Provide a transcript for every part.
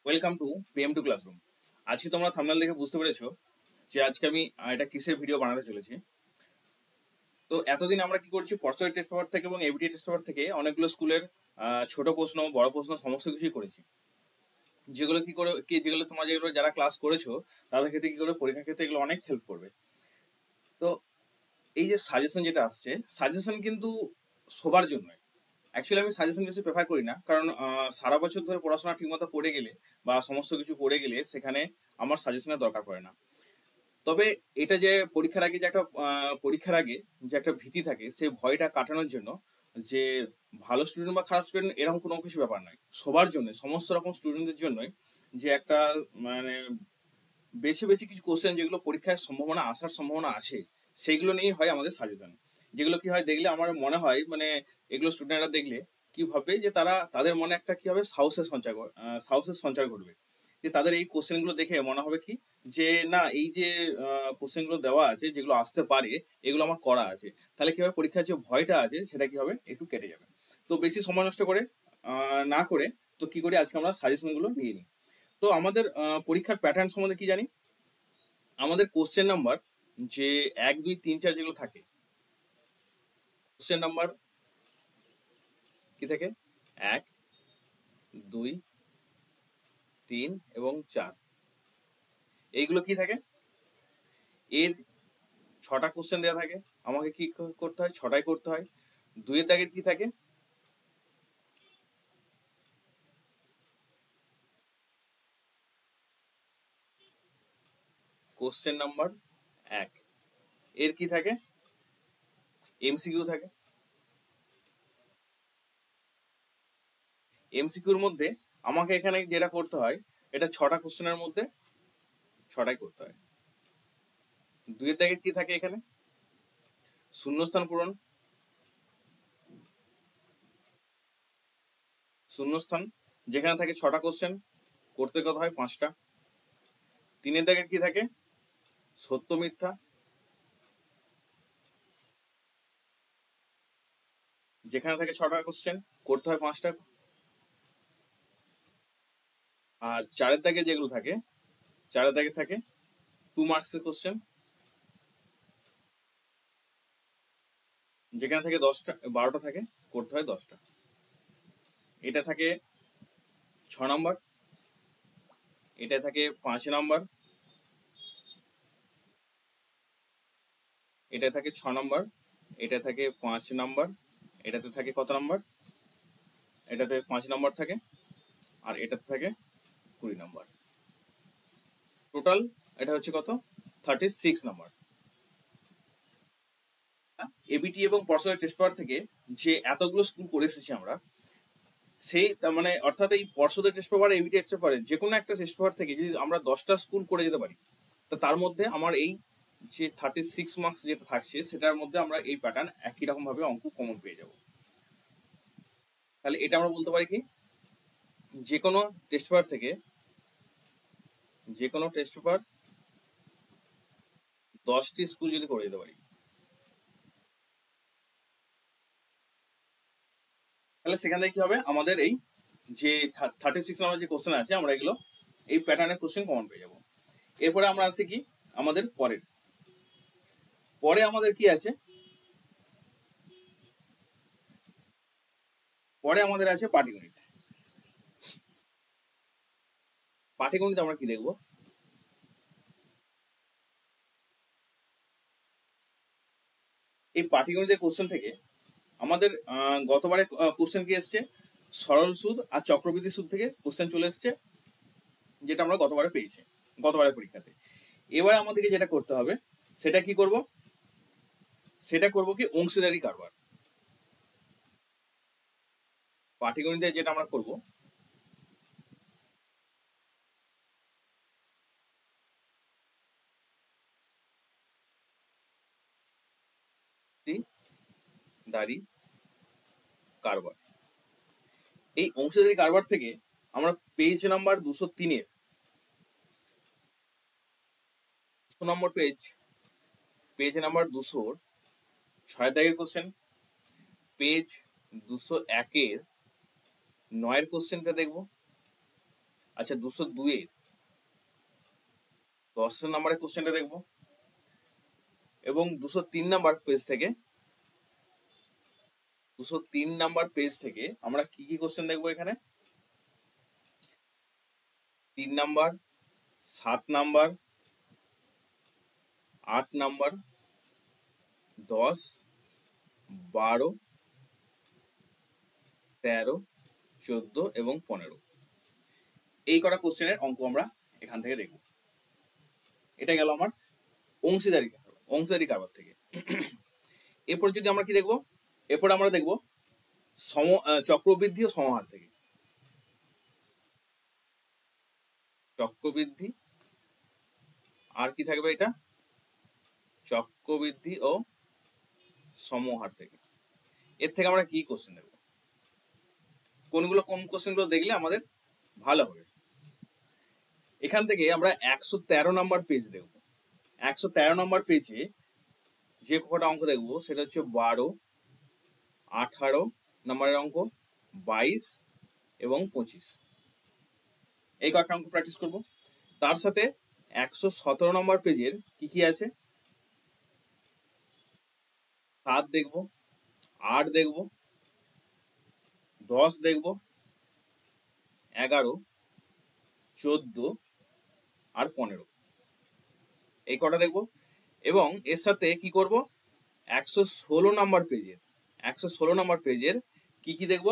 Welcome to PM2 classroom. আজকে তোমরা thumbnail দেখে বুঝতে পেরেছো যে আজকে আমি এটা কিসের ভিডিও বানাতে চলেছি। তো এতদিন আমরা কি করছি, পর্সোনাল টেস্ট পেপার থেকে এবং এবিটি টেস্ট পেপার থেকে অনেকগুলো স্কুলের ছোট প্রশ্ন, বড় প্রশ্ন সমস্ত কিছুই করেছি, যেগুলো কি করে কি যেগুলো তোমরা যেগুলো যারা ক্লাস করেছো তাদের ক্ষেত্রে কি করে পরীক্ষার ক্ষেত্রে এগুলো অনেক হেল্প করবে। তো এই যে সাজেশন যেটা আসছে, সাজেশন কিন্তু সবার জন্য। অ্যাকচুয়ালি আমি সাজেশন বেশি প্রেফার করি না, কারণ সারা বছর ধরে পড়াশোনা ঠিকমতো করে গেলে বা সমস্ত কিছু করে গেলে সেখানে আমার সাজেশনের দরকার পড়ে না। তবে এটা যে পরীক্ষার আগে যে একটা ভীতি থাকে, সেই ভয়টা কাটানোর জন্য যে ভালো স্টুডেন্ট বা খারাপ স্টুডেন্ট এরকম কোনো কিছু ব্যাপার নয়, সবার জন্য, সমস্ত রকম স্টুডেন্টদের জন্যই যে একটা মানে বেশি বেশি কিছু কোশ্চেন যেগুলো পরীক্ষায় আসার সম্ভাবনা আছে, সেগুলো নিয়েই হয় আমাদের সাজেশন। যেগুলো কি হয় দেখলে আমার মনে হয় মানে এগুলো স্টুডেন্টরা দেখলে কি ভাবে যে তাদের মনে একটা কি হবে, সাহসের সঞ্চার ঘটবে, যে তাদের এই কোশ্চেনগুলো দেখে মনে হবে কি যে না, এই যে কোশ্চেনগুলো দেওয়া আছে যেগুলো আসতে পারে এগুলো আমার করা আছে, তাহলে কি হবে পরীক্ষার যে ভয়টা আছে সেটা কি হবে একটু কেটে যাবে। তো বেশি সময় নষ্ট করে না করে তো কি করি, আজকে আমরা সাজেশনগুলো নিয়ে নিই। তো আমাদের পরীক্ষার প্যাটার্ন সম্বন্ধে কি জানি, আমাদের কোশ্চেন নাম্বার যে 1 2 3 4 যেগুলো থাকে, কোশ্চেন নাম্বার কি থাকে 1 2 3 এবং 4, এইগুলো কি থাকে, এর 6টা কোশ্চেন দেওয়া থাকে, আমাকে কি করতে হয়, 6টাই করতে হয়। 2 এর দাগের কি থাকে, কোশ্চেন নাম্বার 1, এর কি থাকে, MCQ থাকে। MCQর মধ্যে আমাকে এখানে যেটা করতে হয়, এটা 6টা কোশ্চেনের মধ্যে 6টাই করতে হয়। 2 এর দাগের কি থাকে, এখানে শূন্যস্থান পূরণ, শূন্যস্থান যেখানে থাকে 6টা কোশ্চেন, করতে কথা হয় 5টা। 3 এর দাগের কি থাকে, সত্য মিথ্যা, যেখানে থাকে 6টা কোশ্চেন, করতে হয় 5টা। আর 4 এর দাগে যেগুলো থাকে, 4 এর দাগে থাকে 2 মার্কসের কোশ্চেন, যেখানে থাকে 12টা থাকে, করতে হয় 10টা। এটা থাকে 6 নম্বর, এটা থাকে 5 নম্বর, এটা থাকে 6 নম্বর, এটা থাকে 5 নম্বর, এটাতে থাকে কত নম্বর, এটাতে 5 নম্বর থাকে, আর এটাতে থাকে 20 নম্বর। টোটাল এটা হচ্ছে কত, 36 নম্বর। এবিটি এবং পর্সোনাল টেস্ট পেপার থেকে যে এতগুলো স্কুল করে এসেছি আমরা, সেই তার মানে অর্থাৎ এই পর্ষদের টেস্ট পেপার, এবিটি টেস্ট পেপারে যে কোনো একটা টেস্ট পেপার থেকে যদি আমরা 10টা স্কুল করে যেতে পারি, তো তার মধ্যে আমার এই যে 36 মার্কস যেটা থাকছে সেটার মধ্যে আমরা এই প্যাটার্ন একই রকম ভাবে অঙ্ক কমন পেয়ে যাব। তাহলে এটা আমরা বলতে পারি কি, যে কোনো টেস্ট পেপার থেকে, যে কোনো টেস্ট পেপার 10টি স্কুল যদি করে যেতে পারি, তাহলে সেখান থেকে কি হবে, আমাদের এই যে 36 নম্বর যে কোশ্চেন আছে, আমরা এগুলো এই প্যাটার্নের কোশ্চেন কমন পেয়ে যাবো। এরপরে আমরা আসি কি আমাদের পরে আমাদের কি আছে, পরে আমাদের আছে পাটিগণিত। পাটিগণিত আমরা কি দেখবো, এই পাটিগণিতের কোশ্চেন থেকে আমাদের গতবারে কোশ্চেন কি এসছে, সরল সুদ আর চক্রবৃদ্ধি সুদ থেকে কোশ্চেন চলে এসছে, যেটা আমরা গতবারে পেয়েছি গতবারের পরীক্ষাতে। এবারে আমাদেরকে যেটা করতে হবে, সেটা কি করব, সেটা করব কি অংশীদারি কারবার। পাটিগণিতে যেটা আমরা করব, দাঁড়ি কারবার। এই অংশীদারি কারবার থেকে আমরা পেজ নাম্বার 203-এর 200 নম্বর পেজ নাম্বার 206 দাগের কোশ্চেন, পেজ 201-এর 9-এর কোশ্চেনটা দেখব, আচ্ছা 202 এর 10 নম্বরের কোশ্চেনটা দেখবো, এবং 203 নাম্বার পেজ থেকে 203 নাম্বার পেজ থেকে আমরা কি কি কোশ্চেন দেখবো এখানে? 3 নাম্বার, 7 নাম্বার, 8 নাম্বার, 10, 12, 13, 14 এবং 15 এই কটা কোশ্চেনের অঙ্ক আমরা এখান থেকে দেখব। এটা গেল আমার অংশীদারি কারবার থেকে। এরপর যদি আমরা কি দেখবো, এরপর আমরা দেখবো চক্রবৃদ্ধি ও সমাহার থেকে। চক্রবৃদ্ধি আর কি থাকবে, এটা চক্রবৃদ্ধি ও সমহার থেকে। এর থেকে আমরা কি কোশ্চেন দেখবো, কোন কোশ্চেনগুলো দেখলে আমাদের ভালো হবে। এখান থেকে আমরা 113 নাম্বার পেজ দেখবো। 113 নাম্বার পেজে যে কটা অঙ্ক দেখবো সেটা হচ্ছে 12, 18 নাম্বারের অঙ্ক, 22 এবং 25 এই কয়েকটা অঙ্ক প্র্যাকটিস করব। তার সাথে 117 নম্বর পেজের কি কি আছে, 7 দেখব, 8 দেখব, 10 দেখব, 11, 14 আর 15 এই কটা দেখব। এবং এর সাথে কি করব, 116 নম্বর পেজের কি কি দেখব,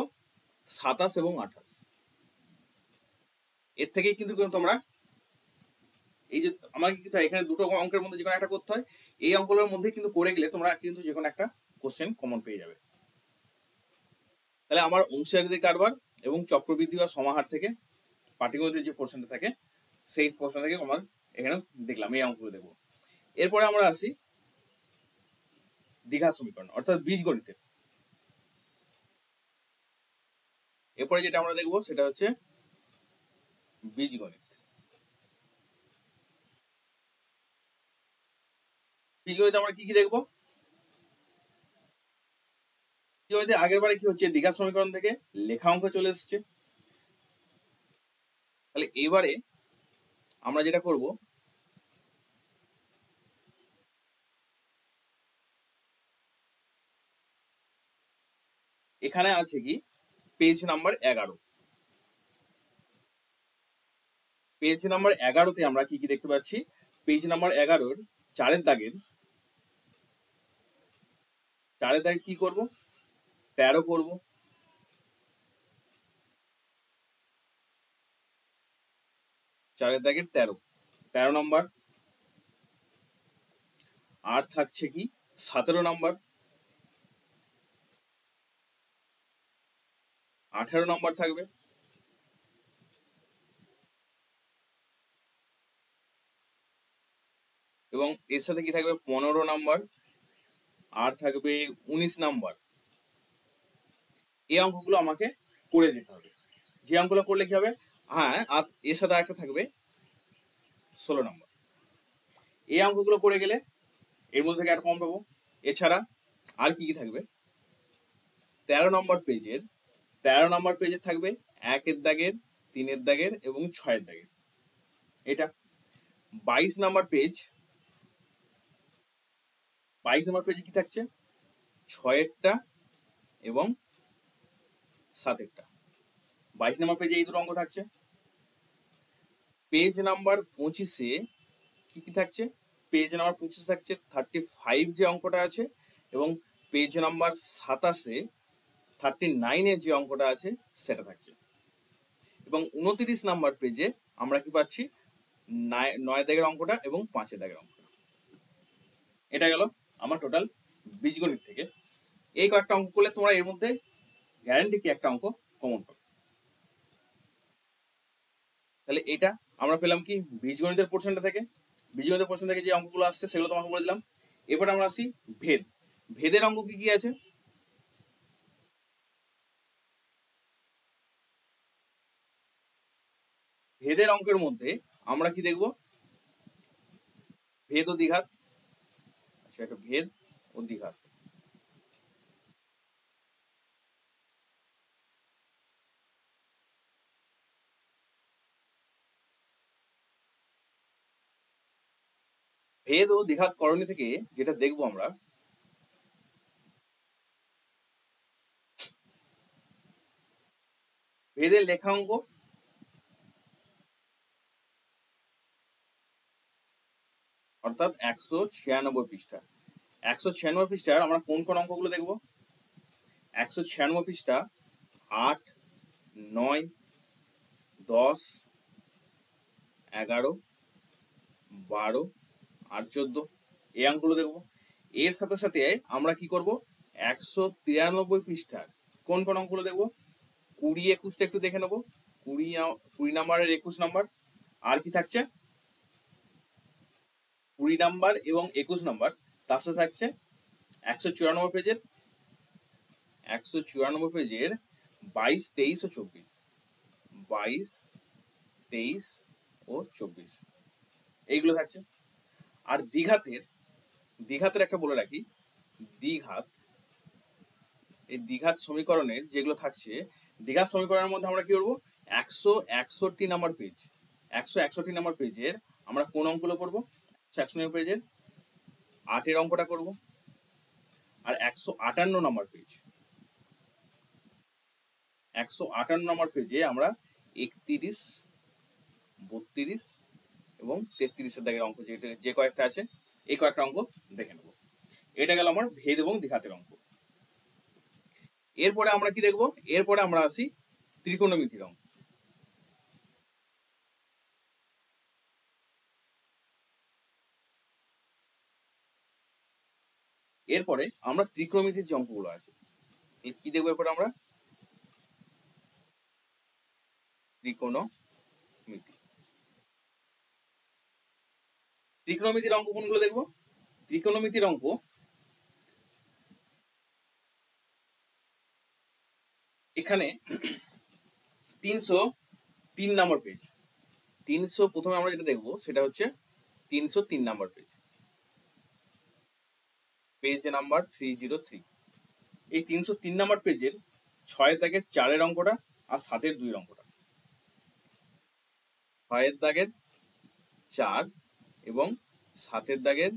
27 এবং 28। এর থেকেই কিন্তু তোমরা এই যে আমাকে কিন্তু এখানে দুটো অঙ্কের মধ্যে যে কোনো একটা করতে হয়, এই অঙ্কগুলোর মধ্যে কিন্তু করে গেলে তোমরা কিন্তু যে কোনো একটা কোশ্চেন কমন পেয়ে যাবে। তাহলে আমার অংশীদারি কারবার এবং চক্রবৃদ্ধি বা সমাহার থেকে পাটিগণিতের যে পোর্শনটা থাকে সেই পোর্শন থেকে আমার এখানে দেখলাম, এই অঙ্কগুলো দেখবো। এরপরে আমরা আসি দ্বিঘাত সমীকরণ অর্থাৎ বীজগণিতের। এরপরে যেটা আমরা দেখবো সেটা হচ্ছে বীজগণিত। বীজগণিতে আমরা কি কি দেখবো, বীজগণিতে আগের বারে কি হচ্ছে, দ্বিঘাত সমীকরণ থেকে লেখা অঙ্ক চলে এসছে। তাহলে এবারে আমরা যেটা করব, এখানে আছে কি পেজ নাম্বার 11। পেজ নাম্বার 11তে আমরা কি কি দেখতে পাচ্ছি, পেজ নাম্বার 11-র 4-এর দাগের কি করব, 13 করব, 4-এর দাগের 13 নম্বর। আর থাকছে কি 17 নম্বর, 18 নম্বর থাকবে, এবং এর সাথে কি থাকবে 15 নম্বর, আর থাকবে 19 নম্বর। এই অঙ্কগুলো আমাকে করে দিতে হবে। যে অঙ্কগুলো করলে কি হবে, হ্যাঁ আর এর সাথে আরেকটা থাকবে 16 নম্বর। এই অঙ্কগুলো করে গেলে এর মধ্যে থেকে একটা কম পাবো। এছাড়া আর কি কি থাকবে, 13 নম্বর পেজের থাকবে 1-এর দাগের, 3-এর দাগের এবং 6-এর দাগের। এটা 22 নম্বর পেজে কি থাকছে, 6-এরটা এবং 7-এরটা। 22 নম্বর পেজে এই দুটো অঙ্ক থাকছে। পেজ নাম্বার 25-এ কি কি থাকছে, পেজ নাম্বার 25 থাকছে 35 যে অঙ্কটা আছে, এবং পেজ নাম্বার 27-এ 39-এর যে অঙ্কটা আছে সেটা থাকছে। এবং 29 নাম্বার পেজে আমরা কি পাচ্ছি, 9 দাগের অঙ্কটা এবং 5 দাগের অঙ্কটা। এটা গেল আমার টোটাল বীজগণিত থেকে। এই কয়েকটা অঙ্ক করলে তোমরা এর মধ্যে গ্যারান্টি কি একটা অঙ্ক কমন পাবে। তাহলে এটা আমরা পেলাম কি বীজগণিতের পোর্শনটা থেকে। বীজগণিতের পোর্শন থেকে যে অঙ্কগুলো আসছে সেগুলো তোমাকে বলে দিলাম। এবার আমরা আসি ভেদের অঙ্ক কি কি আছে। ভেদের অঙ্কের মধ্যে আমরা কি দেখব, ভেদ ও দ্বিঘাত। আচ্ছা, একটা ভেদ ও দ্বিঘাত। ভেদ ও দ্বিঘাত করণী থেকে যেটা দেখবো আমরা, ভেদের লেখা অঙ্ক, অর্থাৎ 196 পৃষ্ঠা। 196 পৃষ্ঠার আমরা কোন কোন অঙ্কগুলো দেখবো? 196 পৃষ্ঠা 8, 9, 10, 11, 12 আর 14 এই অঙ্কগুলো দেখবো। এর সাথে সাথে আমরা কি করব, 193 পৃষ্ঠার কোন কোন অঙ্কগুলো দেখবো? 20, 21টা একটু দেখে নেবো। 20 নাম্বারের 21 নাম্বার, আর কি থাকছে? 20 নাম্বার এবং 21 নাম্বার, তার সাথে থাকছে 194 পেজের 22, 23 ও 24। 22, 23 ও 24 এইগুলো থাকছে। আর দ্বিঘাতের একটা বলে রাখি, দ্বিঘাত, এই দ্বিঘাত সমীকরণের যেগুলো থাকছে, দ্বিঘাত সমীকরণের মধ্যে আমরা কি করবো, 161 নাম্বার পেজ, 161 নাম্বার পেজের আমরা কোন অঙ্কগুলো করবো? 161 পেজের 8 অঙ্কটা করব। আর 158 নাম্বার পেজ, 158 নাম্বার পেজে আমরা 31, 32 এবং 33 দাগের অঙ্ক যে কয়েকটা আছে, এই কয়েকটা অঙ্ক দেখে নেব। এটা গেল আমার ভেদ এবং দ্বিঘাতের অঙ্ক। এরপরে আমরা কি দেখবো? এরপরে আমরা আসি ত্রিকোণমিতির অঙ্ক। এরপরে আমরা ত্রিকোণমিতির যে অঙ্কগুলো আছে, কি দেখবো এরপরে আমরা? ত্রিকোণমিতি। ত্রিকোণমিতির অঙ্ক কোনগুলো দেখবো? ত্রিকোণমিতির অঙ্ক এখানে 303 নাম্বার পেজ। 300 প্রথমে আমরা যেটা দেখবো সেটা হচ্ছে 303 নাম্বার পেজ, পেজ নাম্বার 303। এই 303 নাম্বার পেজের 6 দাগের 4 অঙ্কটা আর 7 2 অঙ্কটা, 6 দাগের 4 এবং 7 দাগের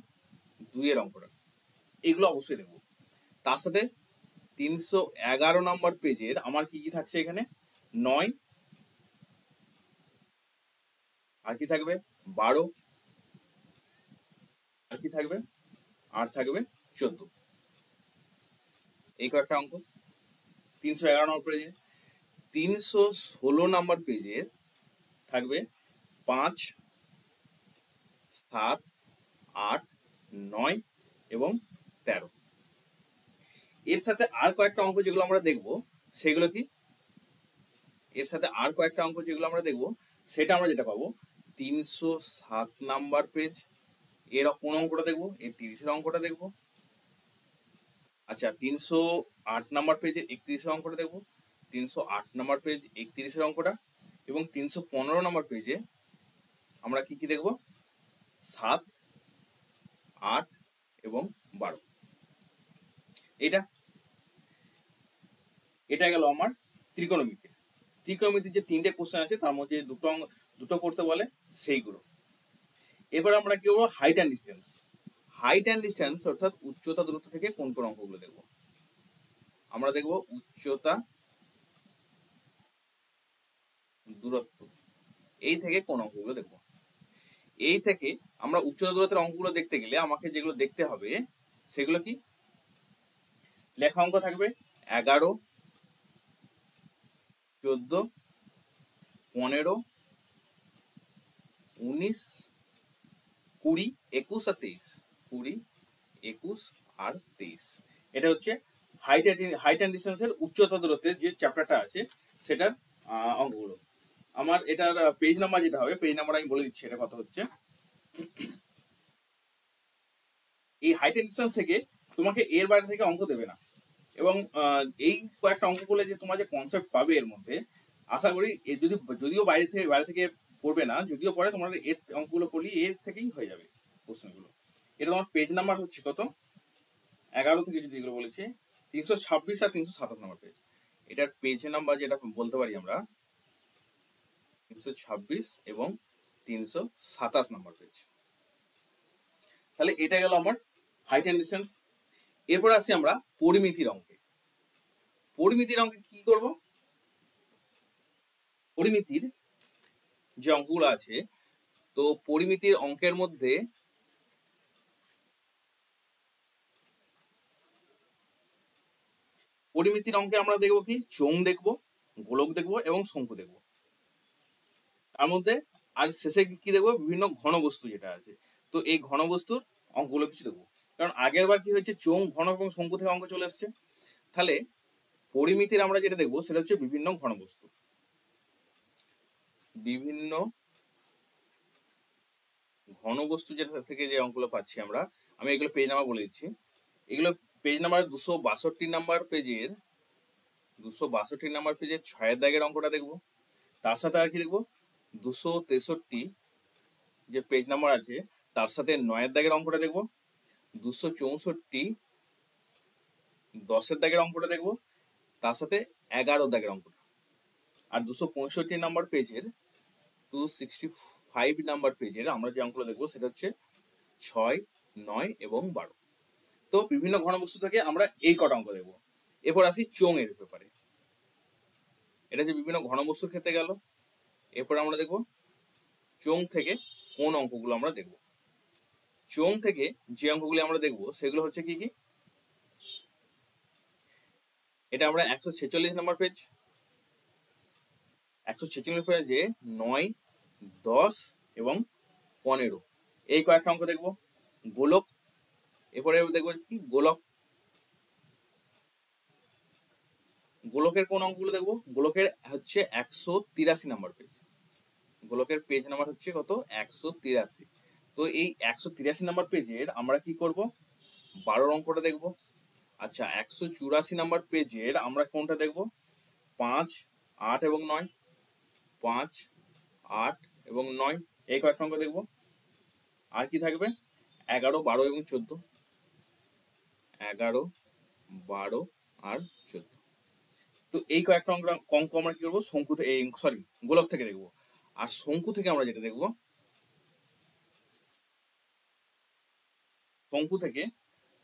2 অঙ্কটা, এগুলো অবশ্যই দেখবো। তার সাথে 311 নাম্বার পেজের আমার কি কি থাকছে এখানে? 9, আর কি থাকবে? 12, আর কি থাকবে? আর থাকবে 14, এই কয়েকটা অঙ্ক 311 নম্বর পেজে। 316 নাম্বার পেজের থাকবে 5, 7, 8, 9 এবং 13। এর সাথে আর কয়েকটা অঙ্ক যেগুলো আমরা দেখবো সেগুলো কি? এর সাথে আর কয়েকটা অঙ্ক যেগুলো আমরা দেখবো সেটা আমরা যেটা পাবো 307 নাম্বার পেজ, এর কোন অঙ্কটা দেখবো? এর 30 অঙ্কটা দেখবো। আচ্ছা, 308 নাম্বার পেজে 31 অঙ্কটা দেখবো, 308 নাম্বার পেজ 31 অঙ্কটা, এবং 315 নাম্বার পেজে আমরা কি কি দেখবো? 7, 8 এবং 12। এটা গেল আমার ত্রিকোণমিতির। ত্রিকোণমিতির যে 3টে কোশ্চেন আছে তার মধ্যে দুটো করতে বলে সেইগুলো। এবার আমরা কি করবো? Height and distance. Height and distance অর্থাৎ উচ্চতা দূরত্ব থেকে কোন কোন অঙ্কগুলো দেখবো? আমরা দেখবো উচ্চতা দূরত্ব, এই থেকে কোন অঙ্কগুলো দেখবো। এই থেকে আমরা উচ্চতা দূরত্বের অঙ্কগুলো দেখতে গেলে আমাকে যেগুলো দেখতে হবে সেগুলো কি? লেখা অঙ্ক থাকবে 11, 14, 15, 19, 20, 21 আর 23। 20, 21 আর 23। এটা হচ্ছে হাইট অ্যান্ড ডিস্টেন্সের উচ্চতা দূরত্বের যে চ্যাপ্টারটা আছে সেটার অঙ্কগুলো। আমার এটার পেজ নাম্বার যেটা হবে, পেজ নাম্বার আমি বলে দিচ্ছি এটা কত হচ্ছে। এই হাইট অ্যান্ড ডিস্টেন্স থেকে তোমাকে এর বাইরে থেকে অঙ্ক দেবে না, এবং এই কয়েকটা অঙ্ক করলে যে তোমার যে কনসেপ্ট পাবে এর মধ্যে, আশা করি যদিও বাইরে থেকে পড়বে না, যদিও পড়ে তোমার এর অঙ্কগুলো করলে এর থেকেই হয়ে যাবে কোশ্চেনগুলো। এটা তোমার পেজ নাম্বার হচ্ছে কত? 11 থেকে যদি এগুলো বলেছি 326 আর 327 নাম্বার পেজ। এটার পেজ নাম্বার যেটা বলতে পারি আমরা 326 এবং 327 নাম্বার পেজ। তাহলে এটা গেল আমার হাইট অ্যান্ড ডিস্টেন্স। এরপর আসি আমরা পরিমিতির অঙ্কে। পরিমিতির অঙ্কে কি করব? পরিমিতির যে অঙ্কগুলো আছে, তো পরিমিতির অঙ্কের মধ্যে পরিমিতির অঙ্কে আমরা দেখবো কি, চোঙ দেখবো, গোলক দেখবো এবং শঙ্কু দেখবো। তার মধ্যে আর শেষে কি দেখবো, বিভিন্ন ঘনবস্তু যেটা আছে। তো এই ঘনবস্তুর অঙ্কগুলো কিছু দেখবো, কারণ আগের বার কি হয়েছে, চোঙ, ঘন এবং শঙ্কু থেকে অঙ্ক চলে এসছে। তাহলে পরিমিতির আমরা যেটা দেখবো সেটা হচ্ছে বিভিন্ন ঘনবস্তু, বিভিন্ন ঘনবস্তু যেটা থেকে যে অঙ্কগুলো পাচ্ছি আমরা, আমি এগুলো পেজ নাম্বার বলে দিচ্ছি। এগুলো পেজ নাম্বার 262 নাম্বার পেজের 6 দাগের অঙ্কটা দেখবো। তার সাথে আর কি দেখবো, 263 যে পেজ নাম্বার আছে তার সাথে 9 দাগের অঙ্কটা দেখবো। 264 10 দাগের অঙ্কটা দেখবো, তার সাথে 11 দাগের অঙ্কটা। আর 265 নাম্বার পেজের 265 নাম্বার পেজের আমরা যে অঙ্কগুলো দেখবো সেটা হচ্ছে 6, 9 এবং 12। তো বিভিন্ন ঘনবস্তু থেকে আমরা এই কটা অঙ্ক দেখবো। এরপর আসি চোঙ এর ব্যাপারে। এটা হচ্ছে বিভিন্ন ঘনবস্তুর ক্ষেত্রে গেল। এরপর আমরা দেখবো চোঙ থেকে কোন অঙ্কগুলো আমরা দেখবো। চোঙ থেকে যে অঙ্কগুলি আমরা দেখবো সেগুলো হচ্ছে কি কি, এটা আমরা 146 নাম্বার পেজ, 146 পেজে 9, 10 এবং 15 এই কয়েকটা অঙ্ক দেখবো। গোলক, এরপরে দেখবো কি গোলক, গোলকের কোন অঙ্কগুলো দেখবো, গোলকের হচ্ছে 183 নাম্বার পেজ, গোলকের পেজ নাম্বার হচ্ছে কত, 183। তো এই 183 নাম্বার পেজের আমরা কি করব, 12 অঙ্কটা দেখবো। আচ্ছা, 184 নাম্বার পেজের আমরা কোনটা দেখবো, 5, 8 এবং 9, 5, 8 এবং 9 এই কয়েকটা অঙ্ক দেখবো। আর কি থাকবে, 11, 12 এবং 14, 11, 12 আর 14। তো এই কয়েকটা অঙ্ক আমরা কি করবো, শঙ্কু থেকে, সরি, গোলক থেকে দেখবো। আর শঙ্কু থেকে আমরা যেটা দেখবো, শঙ্কু থেকে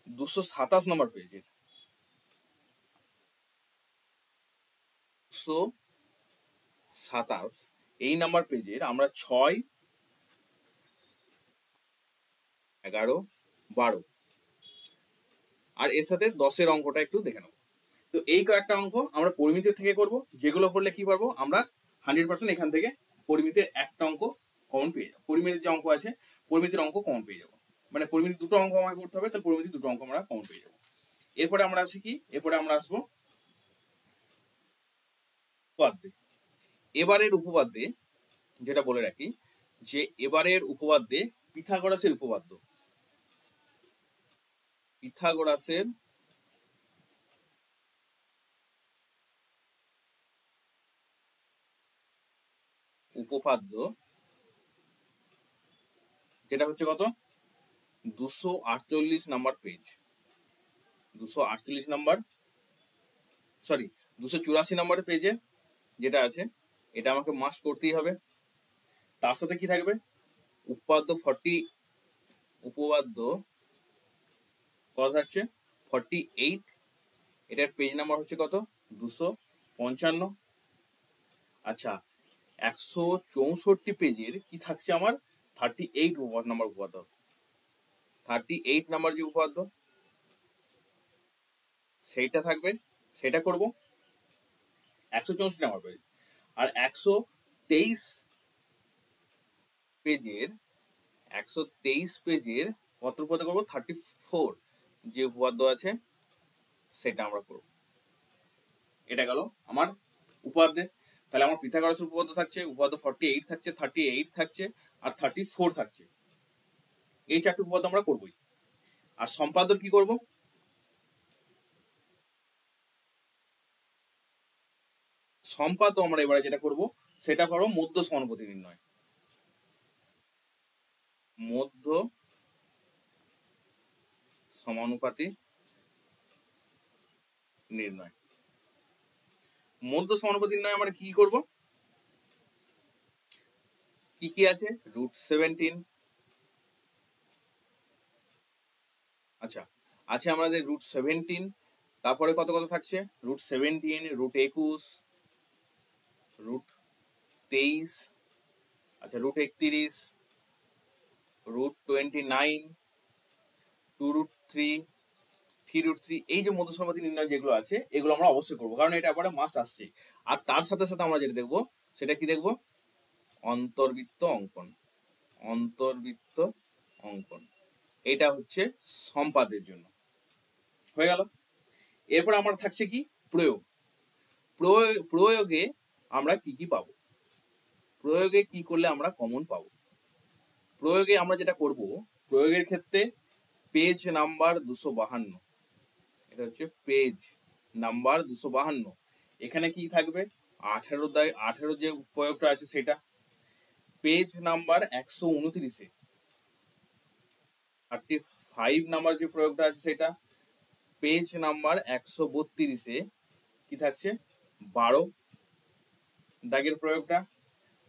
227 নম্বর পেজের 227 এই নাম্বার পেজের আমরা 6, 11, 12 আর এর সাথে 10-এর অঙ্কটা একটু দেখে নেবো। তো এই কয়েকটা অঙ্ক আমরা পরিমিতি থেকে করব, যেগুলো করলে কি পারবো আমরা 100% এখান থেকে পরিমিতির একটা অঙ্ক কমন পেয়ে যাবো। পরিমিতির যে অঙ্ক আছে, পরিমিতির অঙ্ক কমন পেয়ে যাবো, মানে পরিমিতি দুটো অঙ্ক আমাকে করতে হবে, তাহলে পরিমিতি দুটো অঙ্ক আমরা কমন পেয়ে যাবো। এরপরে আমরা আসি কি, এরপরে আমরা আসবো উপপাদ্যে। এবারের উপপাদ্যে যেটা বলে রাখি, যে এবারের উপপাদ্যে পিথাগোরাসের উপপাদ্য, পিথাগোরাসের উপপাদ্য যেটা হচ্ছে কত, 248 number page, 248 number, sorry 284 number পেজে যেটা আছে, এটা আমাকে মাস্ক করতেই হবে। তার সাথে কি থাকবে, উপপাদ্য 40, উপপাদ্য কত থাকছে, 48, এটার পেজ নাম্বার হচ্ছে কত, 255। আচ্ছা, 164 পেজের কি থাকছে আমার, 38 নাম্বার উপপাদ্য, 38 নাম্বার যে উপপাদ্য সেইটা থাকবে, সেটা করব 164 নাম্বার পেজ। আর 123 পেজের 123 পেজের কত উপপাদ্য করবো, 34 যে উপপাদ্য আছে সেটা আমরা করব। এটা গেল আমার উপপাদ্যে। তাহলে আমার পিথাগোরাসের উপপাদ্য থাকছে, উপপাদ্য 48 থাকছে, 38 থাকছে আর 34 থাকছে। এই চারটি উপপাদ্য আমরা করবই। আর সম্পাদ্য কি করব, সম্পাদ্য আমরা এবারে যেটা করব সেটা করবো মধ্য সমানুপাতি নির্ণয়, মধ্য সমানুপাতি নির্ণয়। মধ্য সমানুপাতি নির্ণয় আমরা কি করব, কি কি আছে, √17, আচ্ছা, আছে আমাদের √17, তারপরে কত কত থাকছে, √17, √21, √23, আচ্ছা √31, √29, 2√3, 3√3। এই যে মধ্যসম্মতি নির্ণয় যেগুলো আছে এগুলো আমরা অবশ্যই করবো, কারণ এটা আবার মাস্ট আসছে। আর তার সাথে সাথে আমরা যেটা দেখবো সেটা কি দেখবো, অন্তর্বৃত্ত অঙ্কন। অন্তর্বৃত্ত অঙ্কন এটা হচ্ছে সম্পাদের জন্য। হয়ে গেল। এরপর আমার থাকছে কি, প্রয়োগ। প্রয়োগে আমরা কি কি পাবো, প্রয়োগে কি করলে আমরা কমন পাবো। প্রয়োগে আমরা যেটা করব, প্রয়োগের ক্ষেত্রে পেজ নাম্বার 252, এটা হচ্ছে পেজ নাম্বার 252। এখানে কি থাকবে, 18 যে প্রয়োগটা আছে সেটা। পেজ নাম্বার 129-এ 35 নাম্বার যে প্রয়োগটা আছে সেটা। পেজ নাম্বার 132-এ কি থাকছে, 12 দাগের প্রয়োগটা।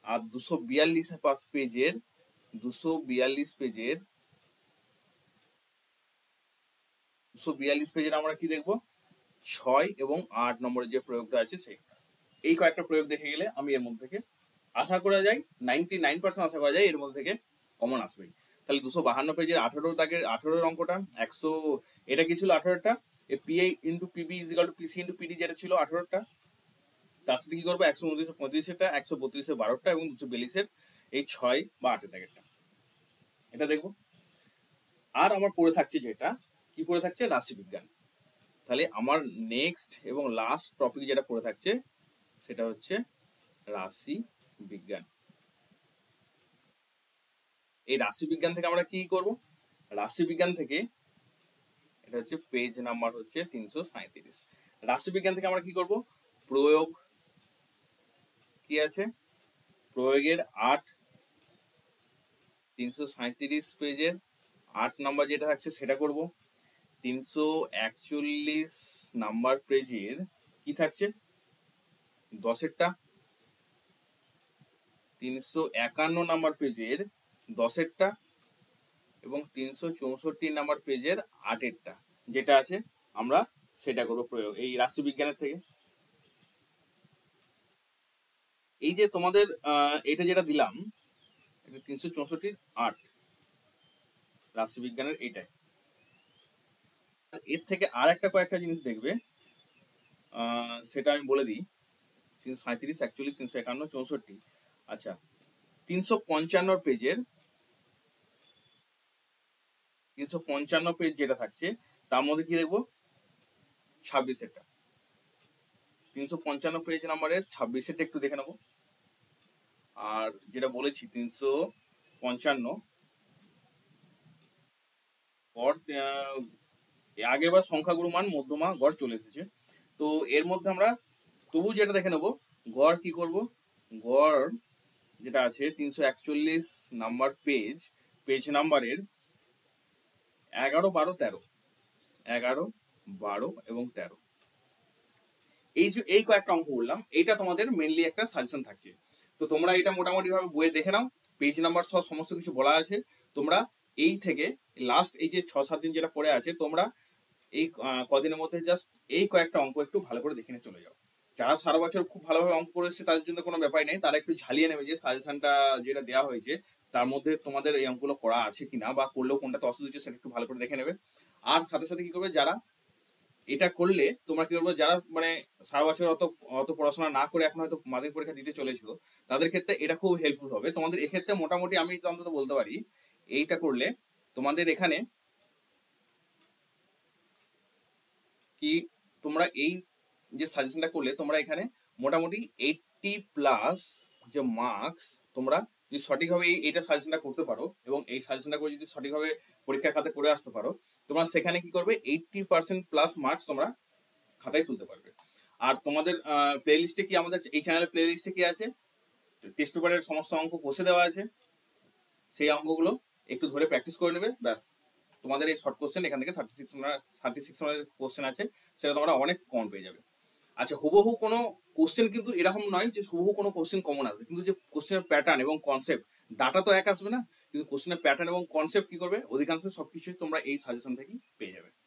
আর 242 পেজের 242 পেজের আমরা কি দেখবো, 6 এবং 8 নম্বরের যে প্রয়োগটা আছে সেটা। এই কয়েকটা প্রয়োগ দেখে গেলে আমি এর মধ্যে থেকে আশা করা যায় 99% আশা করা যায় এর মধ্যে থেকে কমন আসবেই। তাহলে 252 পেজের 18 দাগের 18 অঙ্কটা 100, এটা কি ছিল 18টা, PI into PB is equal to PC into PD যেটা ছিল 18টা, তার সাথে কি করবো 129-35-টা, 132-12টা এবং 242-এর এই 6 বা 8 দাগেরটা, এটা দেখবো। আর আমার পড়ে থাকছে যেটা, কি পড়ে থাকছে, রাশিবিজ্ঞান। তাহলে আমার নেক্সট এবং লাস্ট টপিক যেটা পড়ে থাকছে সেটা হচ্ছে রাশি বিজ্ঞান। এই রাশি বিজ্ঞান থেকে আমরা কি করব, রাশি বিজ্ঞান থেকে এটা হচ্ছে পেজ নাম্বার হচ্ছে 337। রাশি বিজ্ঞান থেকে আমরা কি করব, প্রয়োগ কি আছে, প্রয়োগের 8, 337 পেজের 8 নাম্বার যেটা থাকছে সেটা করব। 341 নাম্বার পেজের কি থাকছে, 10-এরটা। 351 নাম্বার পেজের 10-এরটা এবং 364 নাম্বার পেজের 8-এরটা যেটা আছে আমরা সেটা করবো প্রয়োগ এই রাশি বিজ্ঞানের থেকে। এই যে তোমাদের এটা যেটা দিলাম 364-8 রাশি বিজ্ঞানের এইটাই। এর থেকে আর একটা কয়েকটা জিনিস দেখবে, সেটা আমি বলে দিই। 337, 41, 351, 64। আচ্ছা, 355 পেজের 355 পেজ যেটা থাকছে তার মধ্যে কি দেখবো, 26-এরটা। 355 পেজ নাম্বারের 26-এরটা একটু দেখে নেবো। আর যেটা বলেছি 355 গড়, আগেবার সংখ্যাগুরু মান মধ্যমা গড় চলে এসেছে। তো এর মধ্যে আমরা তবু যেটা দেখে নেবো, গড় কি করব, গড় যেটা আছে 341 নাম্বার পেজ নাম্বারের 11, 12, 13, 11, 12 এবং 13, এই যে এই কয়েকটা অঙ্ক বললাম, এইটা তোমাদের মেনলি একটা সাজেশন থাকছে। তো তোমরা এটা মোটামুটি ভাবে বইয়ে দেখে নাও, পেজ নাম্বার সহ সমস্ত কিছু বলা আছে। তোমরা এই থেকে লাস্ট এই যে 6-7 দিন যেটা পড়ে আছে তোমরা এই কদিনের মধ্যে জাস্ট এই কয়েকটা অঙ্ক একটু ভালো করে দেখে নিয়ে চলে যাও। যারা সারা বছর খুব ভালোভাবে অঙ্ক করে এসেছে তাদের জন্য কোনো ব্যাপারই নেই, তারা একটু ঝালিয়ে নেবে যে সাজেশনটা যেটা দেওয়া হয়েছে তার মধ্যে তোমাদের এই অঙ্কগুলো করা আছে কিনা, বা করলেও কোনটাতে অসুবিধা হচ্ছে সেটা একটু ভালো করে দেখে নেবে। আর সাথে সাথে কি করবে, যারা এটা করলে তোমরা কি করবে, যারা মানে সারা বছর অত অত পড়াশোনা না করে এখন হয়তো মাধ্যমিক পরীক্ষা দিতে চলেছো, তাদের ক্ষেত্রে এটা খুব হেল্পফুল হবে তোমাদের। এক্ষেত্রে মোটামুটি আমি অন্তত বলতে পারি এইটা করলে তোমাদের এখানে কি, তোমরা এই যে সাজেশনটা করলে তোমরা এখানে মোটামুটি 80+ যে মার্কস তোমরা যদি সঠিকভাবে এইটা সাজেশনটা করতে পারো এবং এই সাজেশনটা করে যদি সঠিকভাবে পরীক্ষার খাতে করে আসতে পারো, তোমরা সেখানে কি করবে 80%+ মার্কস তোমরা খাতায় তুলতে পারবে। আর তোমাদের প্লে লিস্টে কি, আমাদের এই চ্যানেলের প্লে লিস্টে কি আছে, টেস্ট পেপারের সমস্ত অঙ্ক কষে দেওয়া আছে, সেই অঙ্কগুলো একটু ধরে প্র্যাকটিস করে নেবে, ব্যাস তোমাদের এই শর্ট কোশ্চেন এখান থেকে 36 কোশ্চেন আছে, সেটা তোমরা অনেক কমন পেয়ে যাবে। আচ্ছা, হুবহু কোনো কোশ্চেন কিন্তু এরকম নয় যে হুবহু কোনো কোশ্চেন কমন আসবে, কিন্তু যে কোশ্চেনের প্যাটার্ন এবং কনসেপ্ট, ডাটা তো এক আসবে না, কিন্তু কোশ্চেনের প্যাটার্ন এবং কনসেপ্ট কি করবে, অধিকাংশ সবকিছু তোমরা এই সাজেশন থেকেই পেয়ে যাবে।